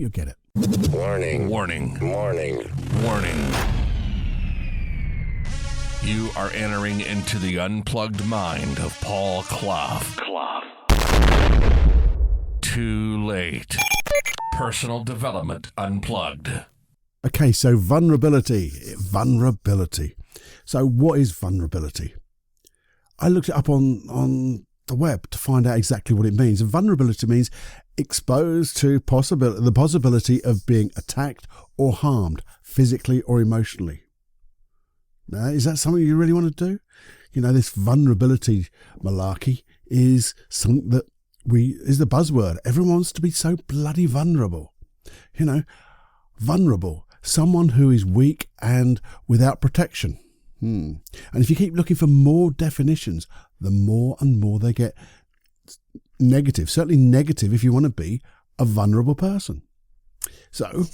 You'll get it. Warning. Warning. Warning. Warning. You are entering into the unplugged mind of Paul Clough. Too late. Personal Development Unplugged. Okay, so vulnerability. So what is vulnerability? I looked it up on the web to find out exactly what it means. And vulnerability means exposed to the possibility of being attacked or harmed physically or emotionally. Now, is that something you really want to do? You know, this vulnerability malarkey is something that is the buzzword. Everyone wants to be so bloody vulnerable. You know, vulnerable. Someone who is weak and without protection. And if you keep looking for more definitions, the more and more they get negative. Certainly negative if you want to be a vulnerable person. So,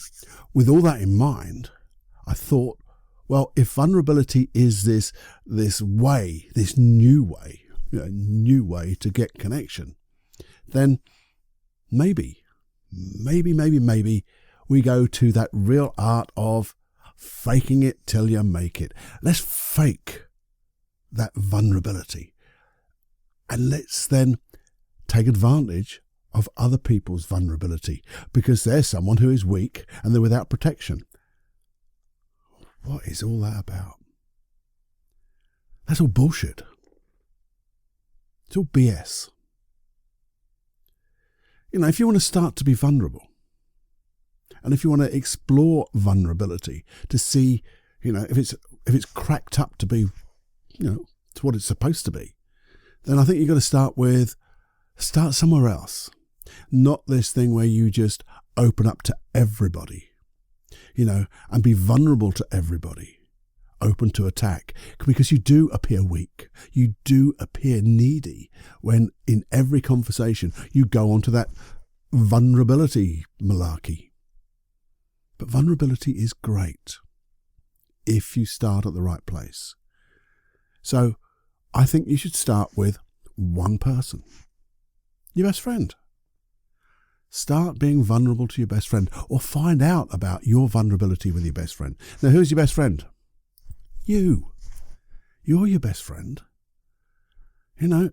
with all that in mind, I thought, well, if vulnerability is this new way to get connection, then maybe we go to that real art of faking it till you make it. Let's fake that vulnerability. And let's then take advantage of other people's vulnerability because they're someone who is weak and they're without protection. What is all that about? That's all bullshit. It's all BS. You know, if you want to start to be vulnerable, and if you want to explore vulnerability to see, you know, if it's cracked up to be, you know, to what it's supposed to be, then I think you've got to start somewhere else. Not this thing where you just open up to everybody, you know, and be vulnerable to everybody, open to attack, because you do appear weak. You do appear needy when in every conversation you go onto that vulnerability malarkey. But vulnerability is great if you start at the right place. So I think you should start with one person, your best friend. Start being vulnerable to your best friend, or find out about your vulnerability with your best friend. Now, who's your best friend? You. You're your best friend. You know,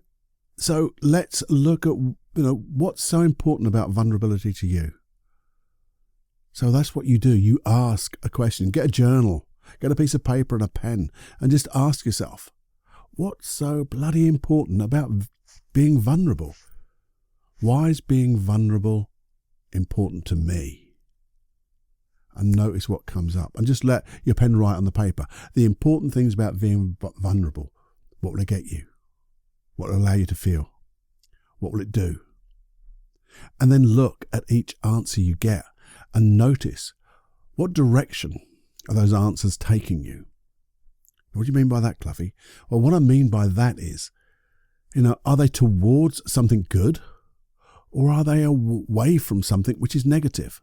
so let's look at, you know, what's so important about vulnerability to you. So that's what you do. You ask a question. Get a journal. Get a piece of paper and a pen and just ask yourself, what's so bloody important about being vulnerable? Why is being vulnerable important to me? And notice what comes up. And just let your pen write on the paper. The important things about being vulnerable. What will it get you? What will it allow you to feel? What will it do? And then look at each answer you get and notice, what direction are those answers taking you? What do you mean by that, Cluffy? Well, what I mean by that is, you know, are they towards something good? Or are they away from something which is negative?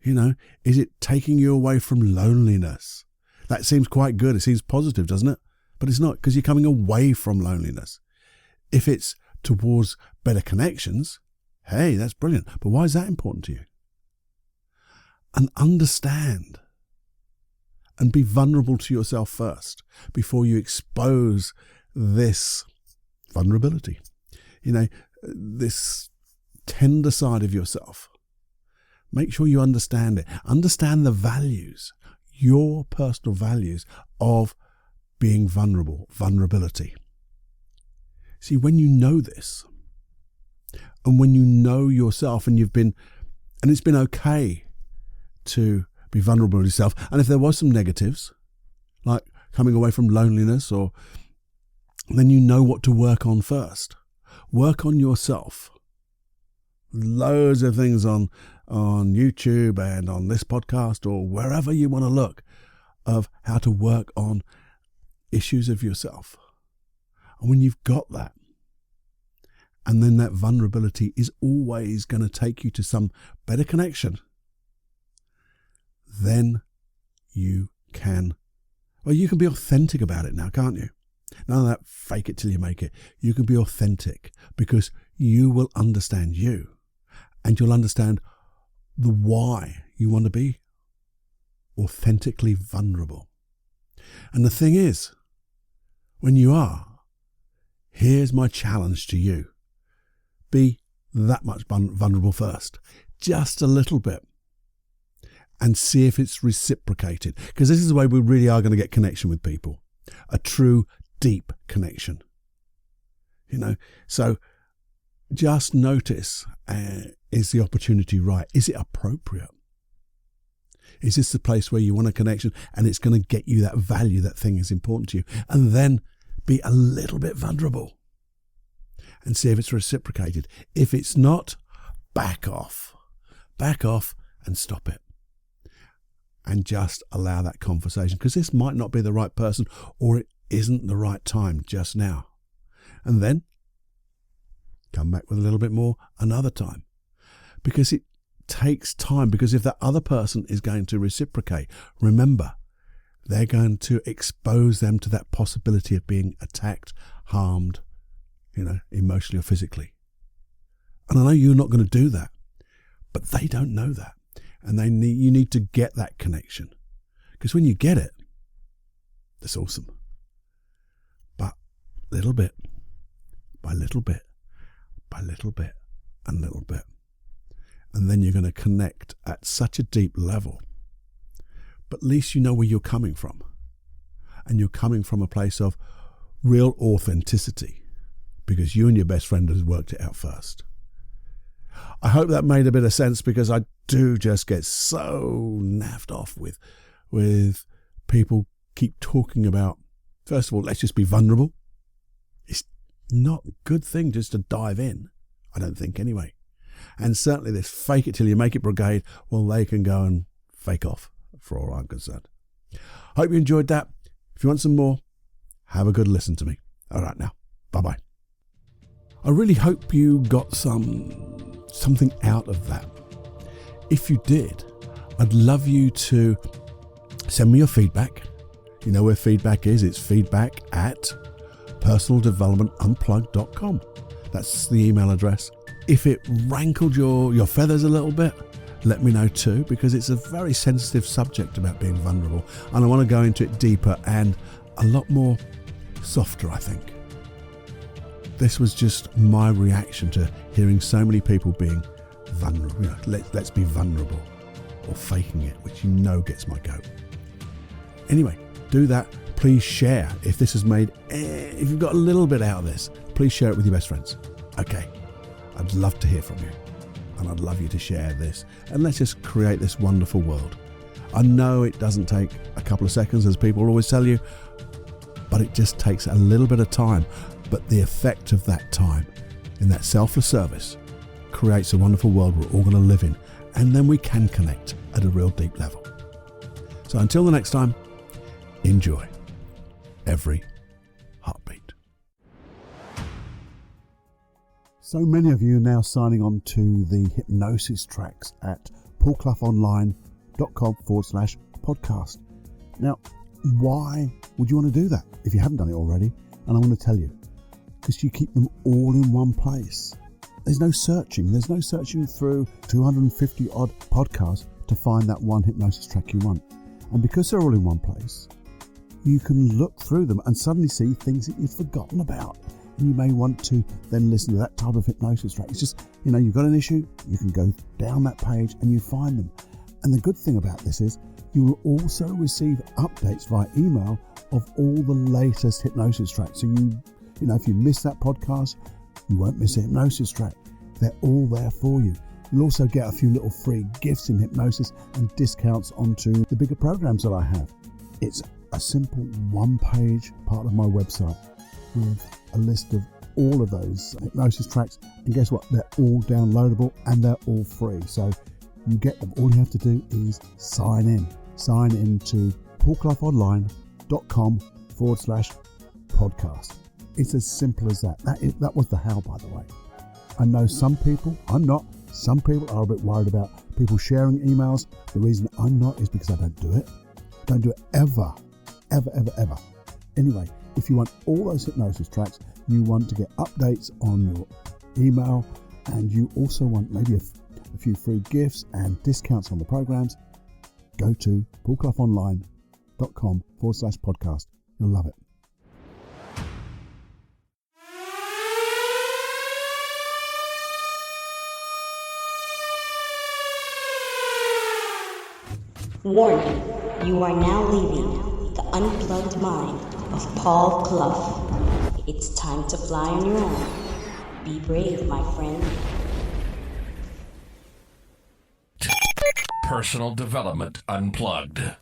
You know, is it taking you away from loneliness? That seems quite good. It seems positive, doesn't it? But it's not, because you're coming away from loneliness. If it's towards better connections, hey, that's brilliant. But why is that important to you? And understand and be vulnerable to yourself first before you expose this vulnerability. You know, this tender side of yourself. Make sure you understand it. Understand the values, your personal values of being vulnerable, vulnerability. See, when you know this, and when you know yourself and it's been okay to be vulnerable to yourself, and if there was some negatives, like coming away from loneliness, then you know what to work on first. Work on yourself. Loads of things on YouTube and on this podcast or wherever you want to look of how to work on issues of yourself. And when you've got that, and then that vulnerability is always going to take you to some better connection, then you can be authentic about it now, can't you? None of that fake it till you make it. You can be authentic because you will understand you, and you'll understand the why you want to be authentically vulnerable. And the thing is, when you are, here's my challenge to you. Be that much vulnerable first, just a little bit, and see if it's reciprocated. Because this is the way we really are going to get connection with people. A true, deep connection. So just notice, is the opportunity right? Is it appropriate? Is this the place where you want a connection and it's going to get you that value, that thing is important to you? And then be a little bit vulnerable and see if it's reciprocated. If it's not, back off and stop it. And just allow that conversation, because this might not be the right person, or it isn't the right time just now. And then come back with a little bit more another time, because it takes time. Because if that other person is going to reciprocate, remember, they're going to expose them to that possibility of being attacked, harmed, emotionally or physically. And I know you're not going to do that, but they don't know that. And you need to get that connection, because when you get it, that's awesome. But little bit by little bit by little bit and little bit, and then you're going to connect at such a deep level. But at least you know where you're coming from, and you're coming from a place of real authenticity, because you and your best friend has worked it out first. I hope that made a bit of sense, because I do just get so naffed off with people keep talking about, first of all, let's just be vulnerable. It's not a good thing just to dive in, I don't think anyway. And certainly this fake it till you make it brigade, well, they can go and fake off for all I'm concerned. Hope you enjoyed that. If you want some more, have a good listen to me. All right now, bye-bye. I really hope you got something out of that. If you did, I'd love you to send me your feedback. You know where feedback is. It's feedback@personaldevelopmentunplugged.com. That's the email address. If it rankled your feathers a little bit, let me know too, because it's a very sensitive subject about being vulnerable, and I want to go into it deeper and a lot more softer, I think. This was just my reaction to hearing so many people being vulnerable. Let's be vulnerable, or faking it, which gets my goat. Anyway, do that. Please share. If this has made, if you've got a little bit out of this, please share it with your best friends. Okay, I'd love to hear from you, and I'd love you to share this, and let's just create this wonderful world. I know it doesn't take a couple of seconds, as people always tell you, but it just takes a little bit of time. But the effect of that time in that selfless service creates a wonderful world we're all going to live in, and then we can connect at a real deep level. So until the next time, enjoy every heartbeat. So many of you are now signing on to the hypnosis tracks at paulcloughonline.com/podcast. Now, why would you want to do that if you haven't done it already? And I want to tell you, because you keep them all in one place. There's no searching through 250 odd podcasts to find that one hypnosis track you want. And because they're all in one place, you can look through them and suddenly see things that you've forgotten about. And you may want to then listen to that type of hypnosis track. It's just, you've got an issue, you can go down that page and you find them. And the good thing about this is you will also receive updates via email of all the latest hypnosis tracks. So if you miss that podcast, you won't miss a hypnosis track. They're all there for you. You'll also get a few little free gifts in hypnosis and discounts onto the bigger programs that I have. It's a simple one-page part of my website with a list of all of those hypnosis tracks. And guess what? They're all downloadable and they're all free. So you get them. All you have to do is sign in. Sign in to paulcloughonline.com/podcast. It's as simple as that. That was the how, by the way. I know some people, I'm not. Some people are a bit worried about people sharing emails. The reason I'm not is because I don't do it. I don't do it ever. Anyway, if you want all those hypnosis tracks, you want to get updates on your email, and you also want maybe a few free gifts and discounts on the programs, go to paulcloughonline.com/podcast. You'll love it. Warning, you are now leaving the unplugged mind of Paul Clough. It's time to fly on your own. Be brave, my friend. Personal Development Unplugged.